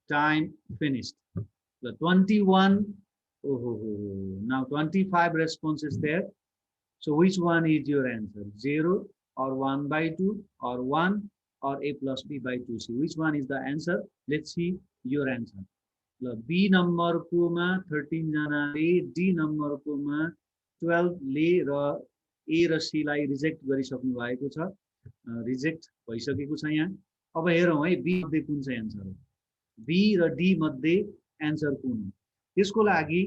Time finished. The 21, now 25 responses there. So which one is your answer? 0 or 1/2 or 1 or a plus b by 2c? Which one is the answer? Let's see your answer. B number कोमा 13 जनाले, D number कोमा 12 ले र A र C लाई reject गरिसक्नु भएको छ। Reject भइसकेको छ यहाँ। अब हेरौँ है B मध्ये कुन चाहिँ एन्सर हो। B र D मध्ये एन्सर कुन हो। त्यसको लागि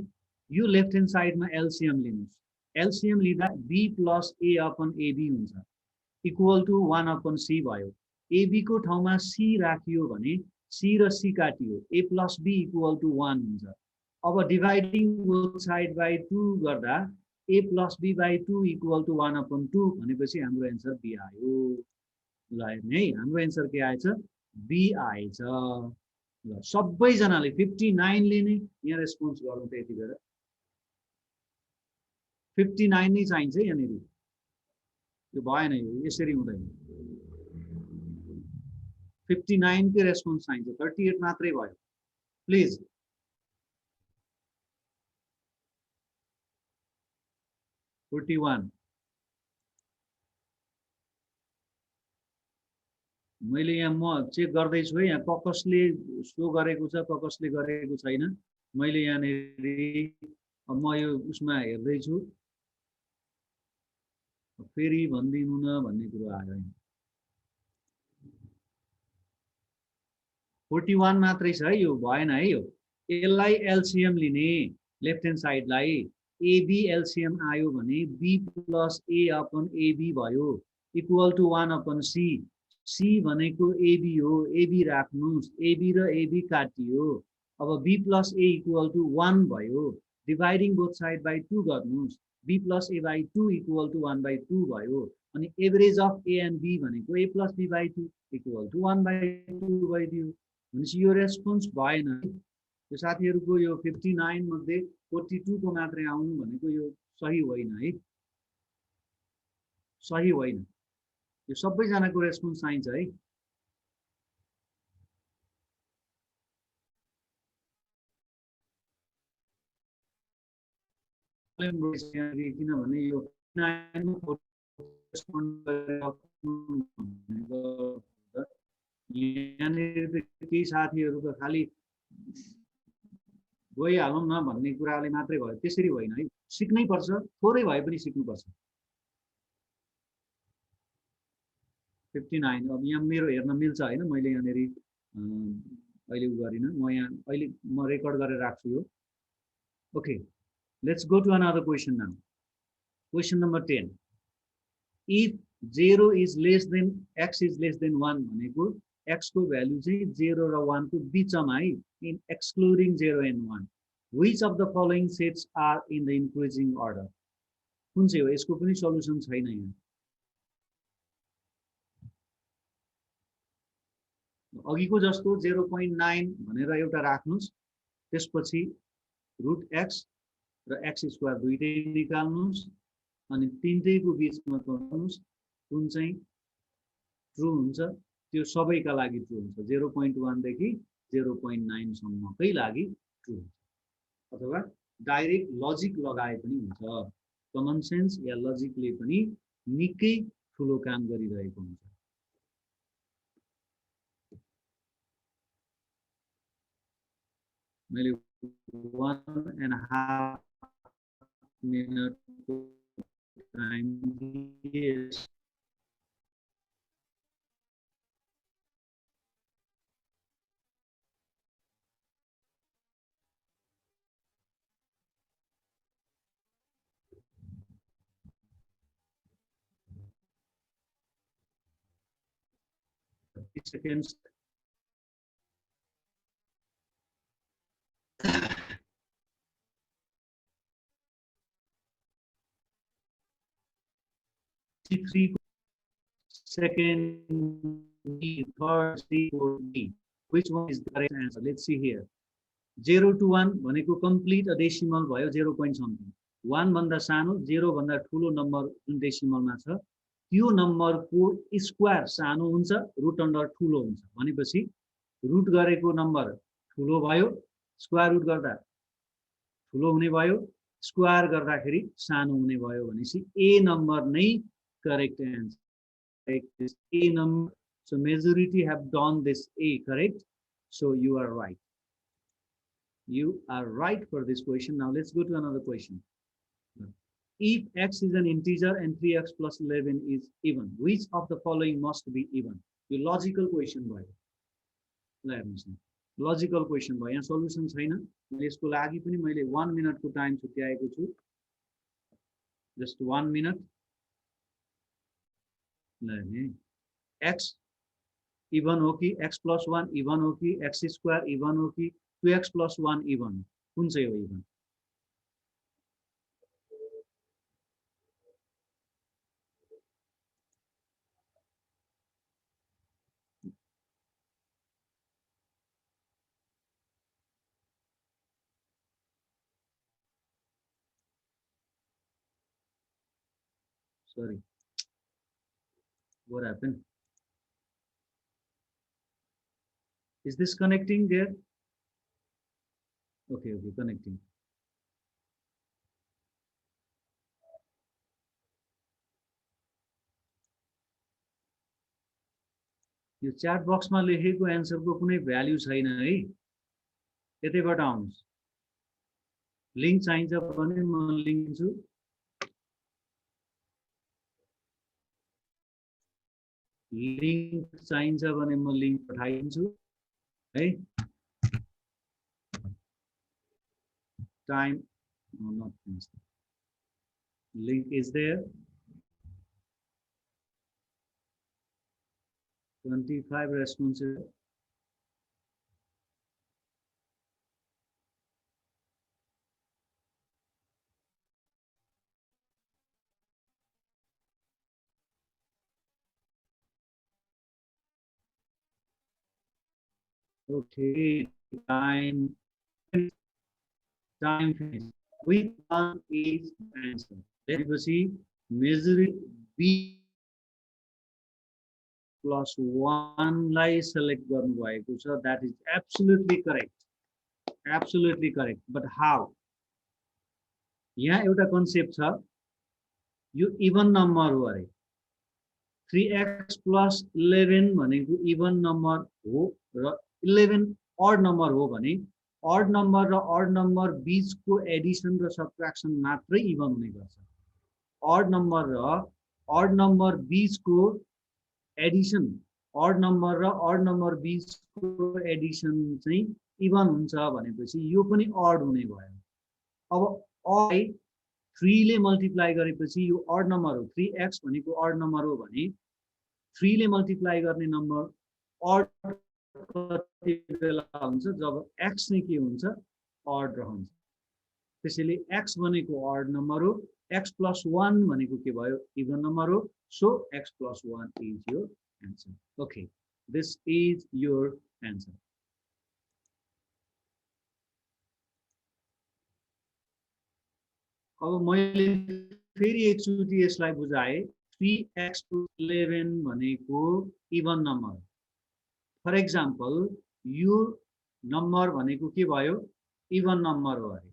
यो लेफ्ट ह्यान्ड साइडमा एलसीएम लिनुस्। एलसीएम लिँदा B plus A upon AB हुन्छ, इक्वल टु 1 upon C भयो। AB को ठाउँमा C राखियो भने C र C काटियो, A plus B equal to 1 हुन्छ। अब डिभाइडिङ बोथ साइड बाई 2 गर्दा A plus B by 2 equal to 1 upon 2 भनेपछि हाम्रो एन्सर B आयो। ल है हाम्रो एन्सर के आएछ? B आएछ। ल सबैजनाले 59 ले नै यहाँ रेस्पोन्स गरौँ त। यति बेला 59 नै चाहिन्छ यहाँनिर। यो भएन, यो यसरी हुँदैन। 59 के रेस्पोन्स चाहिन्छ, 38 मात्रै भयो। प्लिज मैले यहाँ म चेक गर्दैछु है, यहाँ कसले सो गरेको छ कसले गरेको छैन। मैले यहाँनिर म यो उसमा हेर्दैछु, फेरि भनिदिनु न भन्ने कुरो आयो। 41 मात्रै छ है, यो भएन है। यो यसलाई एलसीएम लिने, लेफ्ट ह्यान्ड साइडलाई AB एलसीएम आयो भने B plus A upon AB भयो। Equal to 1/c। c भनेको एबी हो, एबी राख्नुस्, एबी र एबी काटियो। अब b plus a equal to 1 भयो, डिभाइडिङ बोथ साइड बाई 2 गर्नुस्, b plus a by 2 equal to 1/2 भयो। अनि average of a and b भनेको a plus b by 2 equal to 1/2 भइदियो। भनेपछि यो रेस्पोन्स भएन। यो साथीहरूको यो 59 मध्ये 42 को मात्रै आउनु भनेको यो सही होइन है, सही होइन। यो सबैजनाको रेस्पोन्स चाहिन्छ है। किनभने यो यहाँनिर केही साथीहरू त खालि गइहालौँ न भन्ने कुराले मात्रै भयो, त्यसरी होइन है। सिक्नै पर्छ, थोरै भए पनि सिक्नुपर्छ। 59 अब यहाँ मेरो हेर्न मिल्छ होइन, मैले यहाँनिर अहिले उ गरिनँ, म यहाँ अहिले म रेकर्ड गरेर राख्छु यो। Okay, let's go to another question now. Question number 10, if 0 is less than x is less than 1 भनेको x को भ्यालु चाहिँ 0 र 1 को बिचमा है, in excluding 0 and 1, which of the following sets are in the increasing order? कुन चाहिँ हो? यसको पनि सल्युसन छैन यहाँ। अघिको जस्तो 0.9 भनेर एउटा राख्नुस्, त्यसपछि रुट x र x स्क्वायर दुईटै निकाल्नुस्, अनि तीनटैको बिचमा गर्नुस्, कुन चाहिँ ट्रु हुन्छ त्यो सबैका लागि ट्रु हुन्छ। 0.1 देखि 0.9 सम्मकै लागि ट्रु हुन्छ। अथवा डाइरेक्ट लजिक लगाए पनि हुन्छ, कमन सेन्स या लजिकले पनि निकै ठुलो काम गरिरहेको हुन्छ। मैले 1.5 मिनट टाइम दिए। Seconds second D, third C, fourth D. Which one is the correct answer? Let's see here. 0 to 1 भनेको कम्प्लिट डेसिमल भयो, 0 point something. 1 भन्दा सानो, 0 भन्दा ठुलो नम्बर जुन डेसिमलमा छ त्यो नम्बरको स्क्वायर सानो हुन्छ, रुट अन्डर ठुलो हुन्छ। भनेपछि रुट गरेको नम्बर ठुलो भयो, स्क्वायर रुट गर्दा ठुलो हुने भयो, स्क्वायर गर्दाखेरि सानो हुने भयो। भनेपछि ए नम्बर नै correct answer. This A number, so majority have done this A, correct? So you are right. You are right for this question. Now let's go to another question. If x is an integer and 3x plus 11 is even, which of the following must be even? The logical question boy. Logical question boy. यहाँ solution छैन। यसको लागि पनि मैले 1 minute को time छुट्याएको छु। Just 1 minute. x even हो कि x plus 1 इवन हो कि x स्क्वायर इवन हो कि 2x plus 1 इवन, कुन चाहिँ हो even? Sorry, what happened? Is this connecting there? Okay, connecting. यो च्याट बक्समा लेखेको एन्सरको कुनै भ्याल्यु छैन है, यतैबाट आउनुस्। लिंक चाहिन्छ भने म लिंक दिन्छु। लिंक चाहिन्छ भने म लिंक पठाइदिन्छु है। Time not finished. Link is there. 25 responses. Okay, time finish. Which one is answer? Let's see. Measuring B plus 1 लाई select गर्नुभएको छ. That is absolutely correct. Absolutely correct. But how? यहाँ एउटा concept छ. यो even number हो अरे. 3x plus 11 भनेको even number हो र 11 odd number हो भने odd number र odd number बीचको addition र subtraction मात्रै even हुने गर्छ. odd number र odd number बीचको addition, odd number र odd number बीचको addition चाहिँ even हुन्छ भनेपछि यो पनि odd हुने भयो. अब odd 3 ले मल्टिप्लाई गरेपछि यो odd number हो. 3x भनेको odd number हो भने 3 ले मल्टिप्लाई गर्ने नम्बर odd कति बेला हुन्छ जब x चाहिँ के हुन्छ odd रहन्छ. त्यसैले x भनेको odd number हो, x plus 1 भनेको के भयो even number हो. So x plus 1 is your answer. Okay, this is your answer. अब मैले फेरि एकचोटि यसलाई बुझाएँ. 3x plus 11 भनेको even number. For example, यो number भनेको के भयो even number हो अरे.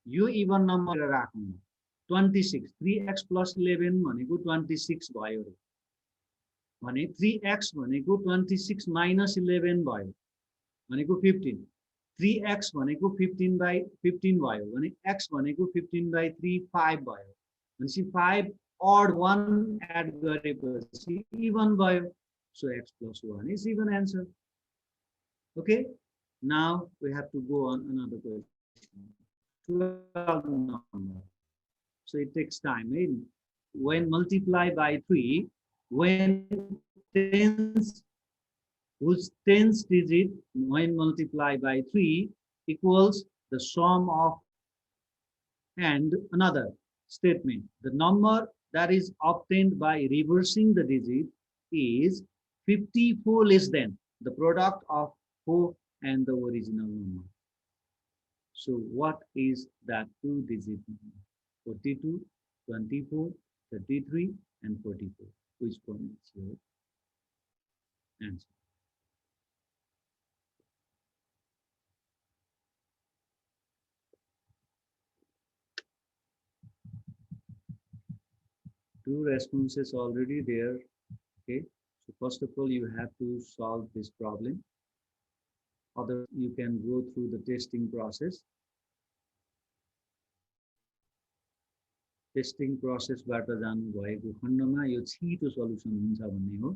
यो even number राखौँ. 26. 3x plus 11 भनेको 26 भयो रे. भने 3x भनेको 26 minus 11 भयो भनेको 15. 3x भनेको 15 by 15 भयो भने x भनेको 15 by 3 5 भयो. भनेपछि 5 odd 1 add गरेपछि even भयो. So x plus 1 is even answer. Okay. Now we have to go on another question. 12 number. So it takes time. When multiplied by 3, when whose tens digit when multiplied by 3 equals the sum of, and another statement, the number that is obtained by reversing the digit is 54 less than the product of 4 and the original number. So what is that two-digit number? 42, 24, 33, and 44. Which one is your answer? Two responses already there. Okay. So first of all, you have to solve this problem. Other, you can go through the testing process. Testing process बाट जानु भएको खण्डमा यो छिटो solution हुन्छ भन्ने हो.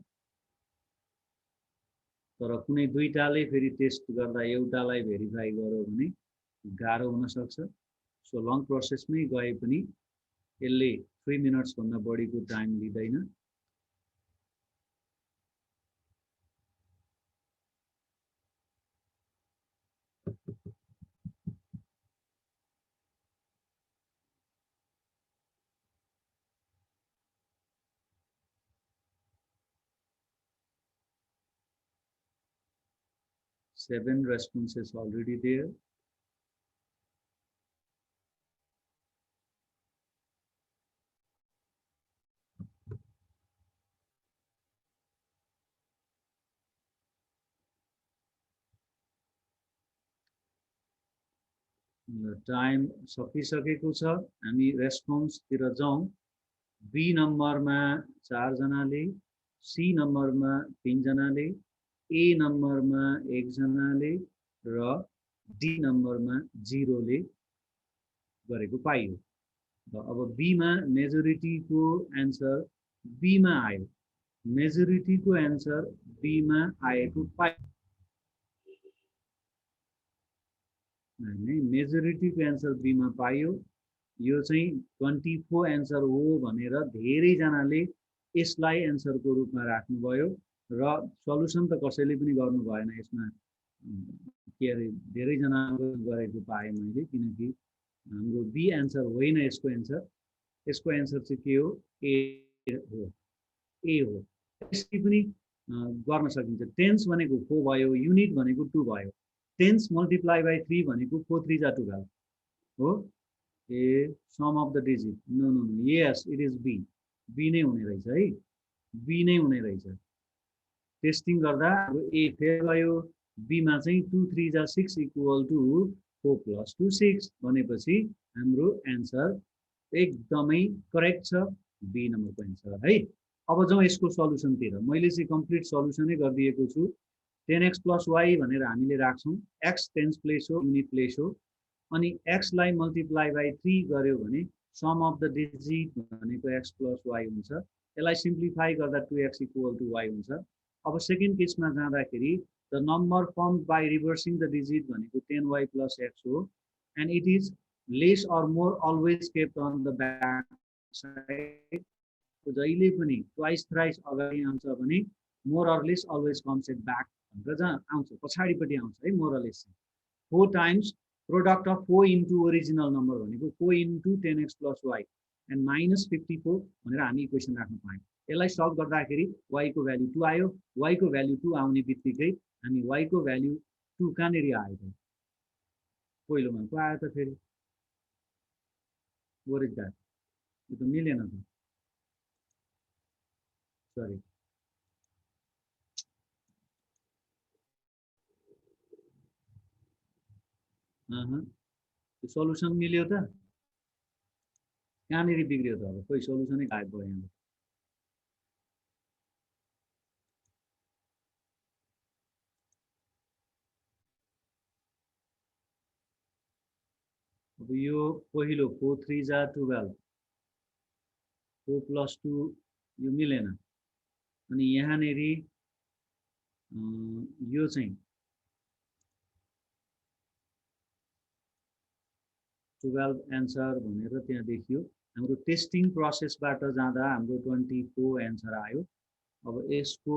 तर कुनै दुईटाले फेरि टेस्ट गर्दा एउटालाई भेरिफाई गर्यो भने गाह्रो हुन सक्छ. सो लङ प्रोसेसमै गए पनि यसले 3 मिनट्स भन्दा बढीको टाइम लिँदैन. Seven responses already there. Time सकिसकेको छ. हामी रेस्पोन्सतिर जाउँ. बी नम्बरमा 4 जनाले, सी नम्बरमा 3 जनाले, ए नम्बरमा 1 जनाले र डी नम्बरमा 0 ले गरेको पाइयो. अब बीमा मेजोरिटीको एन्सर बीमा आयो. मेजोरिटीको एन्सर बीमा आएको पाइयो. मेजोरिटीको एन्सर बीमा पाइयो. यो चाहिँ 24 एन्सर हो भनेर धेरै जनाले यसलाई एन्सरको रूपमा राख्नुभयो. र सल्युसन त कसैले पनि गर्नु भएन यसमा के अरे धेरैजना गरेको पाएँ मैले किनकि हाम्रो बी एन्सर होइन यसको एन्सर चाहिँ के हो ए हो यसले पनि गर्न सकिन्छ टेन्स भनेको 4 भयो युनिट भनेको 2 भयो टेन्स मल्टिप्लाई बाई 3 भनेको 4 3 जा 12 हो a sum of the digit no no no yes it is B नै हुने रहेछ है बी नै हुने रहेछ टेस्टिङ गर्दा ए फेल भयो बीमा चाहिँ 2 3 जा 6 इक्वल टु 4 प्लस 2 6 भनेपछि हाम्रो एन्सर एकदमै करेक्ट छ बी नम्बरको एन्सर है अब जाउँ यसको सल्युसनतिर मैले चाहिँ कम्प्लिट सल्युसनै गरिदिएको छु 10x प्लस वाई भनेर हामीले राख्छौँ एक्स टेन्स प्लेस हो युनिट प्लेस हो अनि एक्सलाई मल्टिप्लाई बाई 3 गर्यो भने सम अफ द डिजिट भनेको एक्स प्लस वाई हुन्छ यसलाई सिम्प्लिफाई गर्दा 2x इक्वल टु वाई हुन्छ अब सेकेन्ड केसमा जाँदाखेरि the number form by reversing the digit भनेको 10y प्लस एक्स हो and it is less or more always kept on the back side जहिले पनि ट्वाइस थ्राइस अगाडि आउँछ भने more or less always comes at back भनेर जहाँ आउँछ पछाडिपट्टि आउँछ है more or less 4 times product of 4 into original number भनेको 4 into 10x plus y and minus 54 भनेर हामी इक्वेसन राख्न पायौँ यसलाई सल्भ गर्दाखेरि y को भ्यालु 2 आयो y को भ्यालु 2 आउने बित्तिकै हामी y को भ्यालु 2 कहाँनिर आयो त पहिलोमा पो आयो त फेरि what is that यो त मिलेन त सरी त्यो सल्युसन मिल्यो त कहाँनिर बिग्रियो त अब खोइ सल्युसनै गायब भयो यहाँ अब यो पहिलो 4 3 जा 12 4 प्लस 2 यो मिलेन अनि यहाँनिर यो चाहिँ 12 एन्सर भनेर त्यहाँ देखियो हाम्रो टेस्टिङ प्रोसेसबाट जाँदा हाम्रो 24 एन्सर आयो अब यसको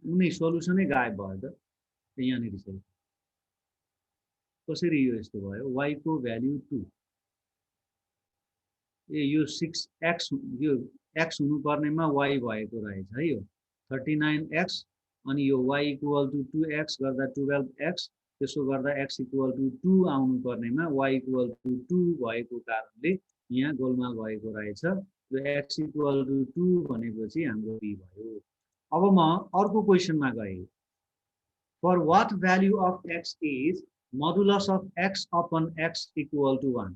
कुनै सल्युसनै गायब भयो त यहाँनिर चाहिँ कसरी यो यस्तो भयो y को भ्यालु 2 ए यो 6x यो x हुनुपर्नेमा y भएको रहेछ है यो 39x अनि यो y इक्वल टु 2x गर्दा 12x त्यसो गर्दा x इक्वल टु 2 आउनु पर्नेमा y इक्वल टु 2 भएको कारणले यहाँ गोलमाल भएको रहेछ यो x इक्वल टु 2 भनेपछि हाम्रो b भयो अब म अर्को क्वेशनमा गए for what value of x is modulus of x upon x equal to 1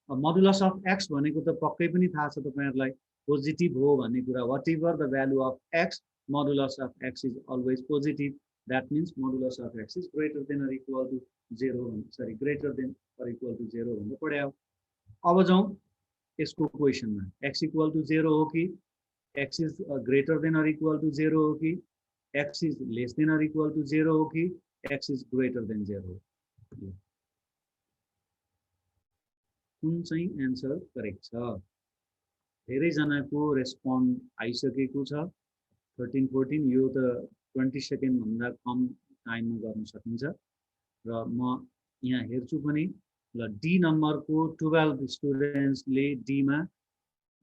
modulus of x भनेको त पक्कै पनि थाहा छ तपाईहरुलाई पोजिटिभ हो भन्ने कुरा whatever the value of x modulus of x is always positive. That means modulus of x is greater than or equal to 0. Sorry, greater than or equal to 0 भन्ने पढ्यौ अब जाउँ यसको क्वेशनमा x equal to 0 हो कि x is greater than or equal to 0 हो कि x is less than or equal to 0 हो कि x is greater than 0 कुन चाहिँ एन्सर करेक्ट छ धेरै जनाको रेस्पोन्ड आइसकेको छ 13 14 यो त 20 सेकेन्ड भन्दा कम टाइममा गर्न सकिन्छ र म यहाँ हेर्छु पनि ल डी नम्बरको 12 स्टुडेन्ट्सले डी मा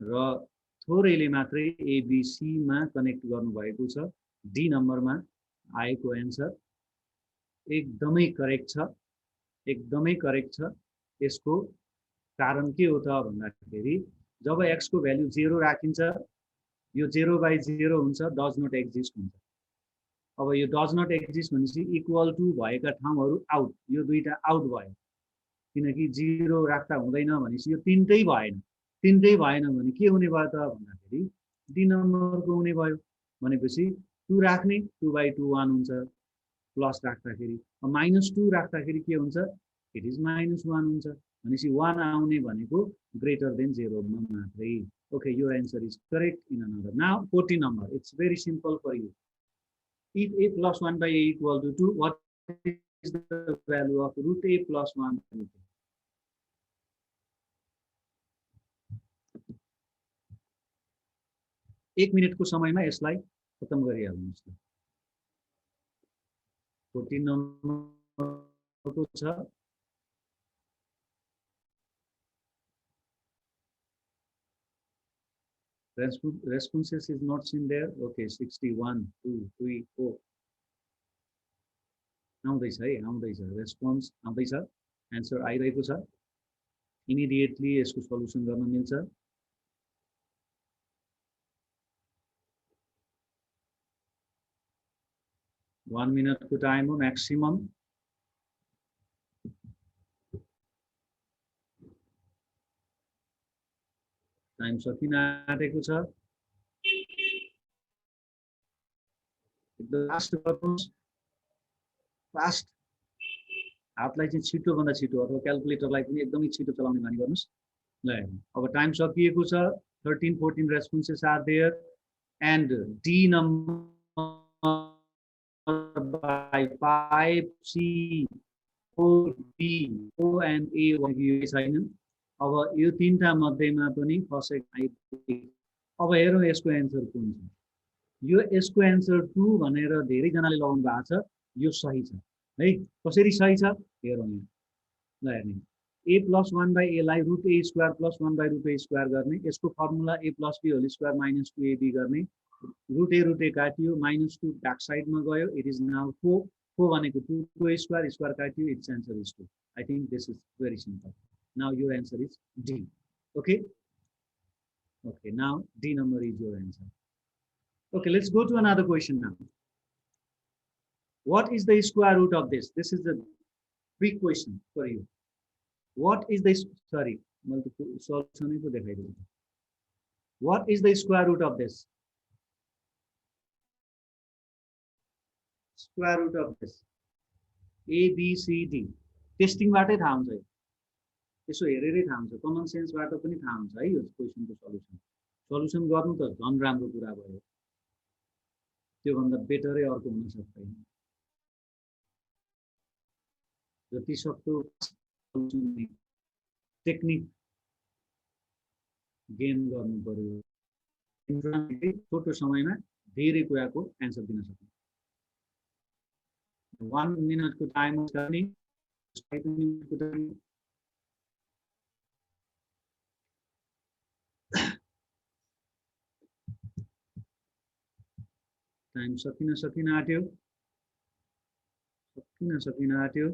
र थोरैले मात्रै एबीसी मा कनेक्ट गर्नु भएको छ डी नम्बरमा आएको एन्सर एकदमै करेक्ट छ एकदमै करेक्ट छ यसको कारण के हो त भन्दाखेरि जब x को भ्यालु 0 राखिन्छ यो 0/0 हुन्छ डज नट एक्जिस्ट हुन्छ अब यो डज नट एक्जिस्ट भनेपछि इक्वल टु भएका ठाउँहरू आउट यो दुईटा आउट भयो किनकि 0 राख्दा हुँदैन भनेपछि यो तीनटै भएन भने के हुने भयो त भन्दाखेरि डी नम्बरको हुने भयो भनेपछि 2 राख्ने 2/2 1 हुन्छ प्लस राख्दाखेरि -2 राख्दाखेरि के हुन्छ इट इज -1 हुन्छ भनेपछि 1 आउने भनेको ग्रेटर देन 0 मा मात्रै okay your answer is correct in another now 14 number it's very simple for you if a plus 1 by a equal to 2 what is the value of root a plus 1 by 2 1 मिनेटको समयमा यसलाई खत्म गरिहाल्नुहोस् त 14 नम्बरको छ responses is not seen there. Okay, 61 2 3 4 आउँदैछ है आउँदैछ रेस्पोन्स आउँदैछ एन्सर आइरहेको छ इमिडिएटली यसको सल्युसन गर्न मिल्छ 1 मिनटको टाइम हो म्याक्सिमम टाइम सकिन आँटेको छ एकदम फास्ट गर्नुहोस् फास्ट हातलाई चाहिँ छिटोभन्दा छिटो अथवा क्याल्कुलेटरलाई पनि एकदमै छिटो चलाउने बानी गर्नुहोस् ल अब टाइम सकिएको छ 13 14 responses are there and D number by 5 C 4 B oh and A छैन अब यो तीनटा मध्येमा पनि फसेको अब हेरौँ यसको एन्सर कुन छ यो यसको एन्सर 2 भनेर धेरैजनाले लगाउनु भएको छ यो सही छ है कसरी सही छ हेरौँ यहाँ ल हेर्ने a plus 1 by a लाई root a square plus 1 by root a square गर्ने यसको formula a plus b whole square minus 2ab गर्ने root a काटियो minus 2 ब्याक साइडमा गयो it is now 4 4 भनेको 2 को square square काटियो its answer is 2 I think this is very simple now your answer is D okay okay now D number is your answer okay let's go to another question now what is the square root of this this is the big question for you what is the sorry solution what is the square root of this square root of this a b c d testing बाटै थाहा हुन्छ यसो हेरेरै थाहा हुन्छ common sense बाट पनि थाहा हुन्छ है यो क्वेशनको सल्युसन गर्नु त झन् राम्रो कुरा भयो त्यो भन्दा बेटरै अर्को हुन सक्दैन जति सक्दो टेक्निक गेन गर्नु पर्यो छोटो समयमा धेरै कुराको एन्सर दिन सक्नु 1 मिनटको टाइम गर्ने 5 मिनटको टाइम टाइम सकिन आट्यो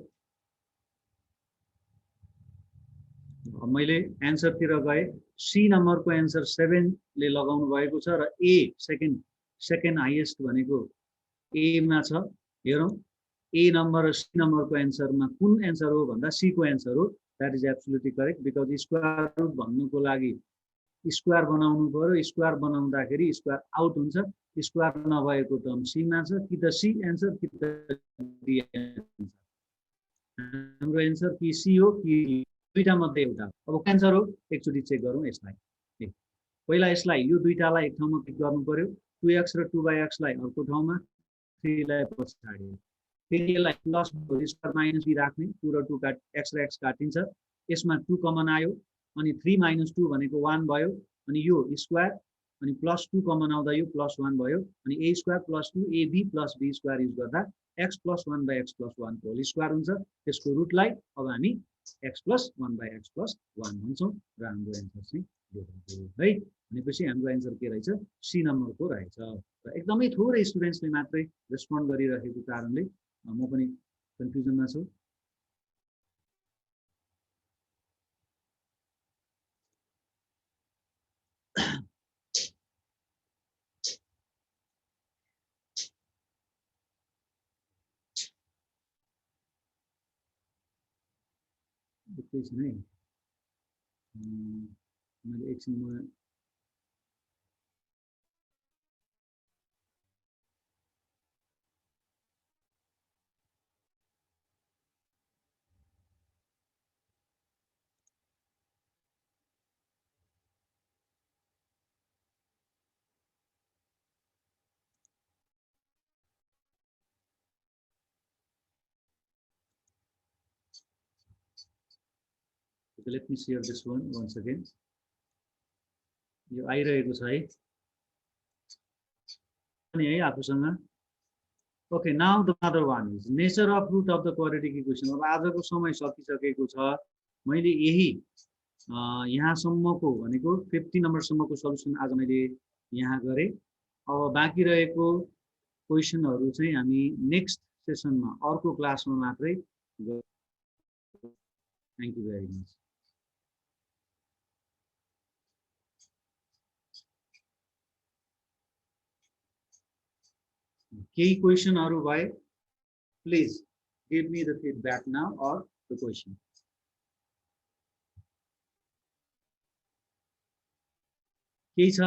मैले एन्सरतिर गए सी नम्बरको एन्सर 7 ले लगाउनु भएको छ र ए सेकेन्ड हाईएस्ट भनेको ए मा छ हेरौं ए नम्बर र सी नम्बरको एन्सरमा कुन एन्सर हो भन्दा सी को एन्सर हो that is absolutely correct because square root भन्नुको लागि स्क्वायर बनाउनु पर्यो स्क्वायर बनाउँदाखेरि स्क्वायर आउट हुन्छ स्क्वायर नभएको टर्म सी मा छ कि त सी एन्सर कि त डी एन्सर हाम्रो एन्सर कि सी हो कि दुईटा मध्ये एउटा अब एन्सर हो एकचोटी चेक गरौँ यसलाई पहिला यसलाई यो दुईटालाई एक ठाउँमा क्लिक गर्नु पर्यो 2x र 2x लाई अर्को ठाउँमा 3 लाई पछाडी फेरि यसलाई प्लस स्क्वायर माइनस बी राख्ने 2 र 2 काट x र x काटिन्छ यसमा 2 कमन आयो अनि 3 - 2 भनेको 1 भयो अनि यो स्क्वायर अनि प्लस 2 कमन आउँदा यो प्लस 1 भयो अनि a square plus 2 ab plus b square use गर्दा x plus 1 by x plus 1 को होल स्क्वायर हुन्छ त्यसको रुटलाई अब हामी x plus 1 by x plus 1 भन्छौँ र हाम्रो एन्सर चाहिँ यो हो है भनेपछि हाम्रो एन्सर के रहेछ सी नम्बरको रहेछ र एकदमै थोरै स्टुडेन्ट्सले मात्रै रेस्पोन्ड गरिरहेको कारणले म पनि कन्फ्युजनमा छु एकैछिन है मैले एकछिनमा Okay, let me share this one once again. यो आइरहेको छ है नि है आफूसँग? Okay, now the other one is nature of root of the quadratic equation. अब आजको समय सकिसकेको छ, मैले यही यहाँसम्मको भनेको 50 नम्बरसम्मको सल्युसन आज मैले यहाँ गरेँ। अब बाँकी रहेको क्वेसनहरू चाहिँ हामी नेक्स्ट सेसनमा अर्को क्लासमा मात्रै गर्छौँ। Thank you very much. केही क्वेसनहरू भए please give me the feedback now or the question. केही छ?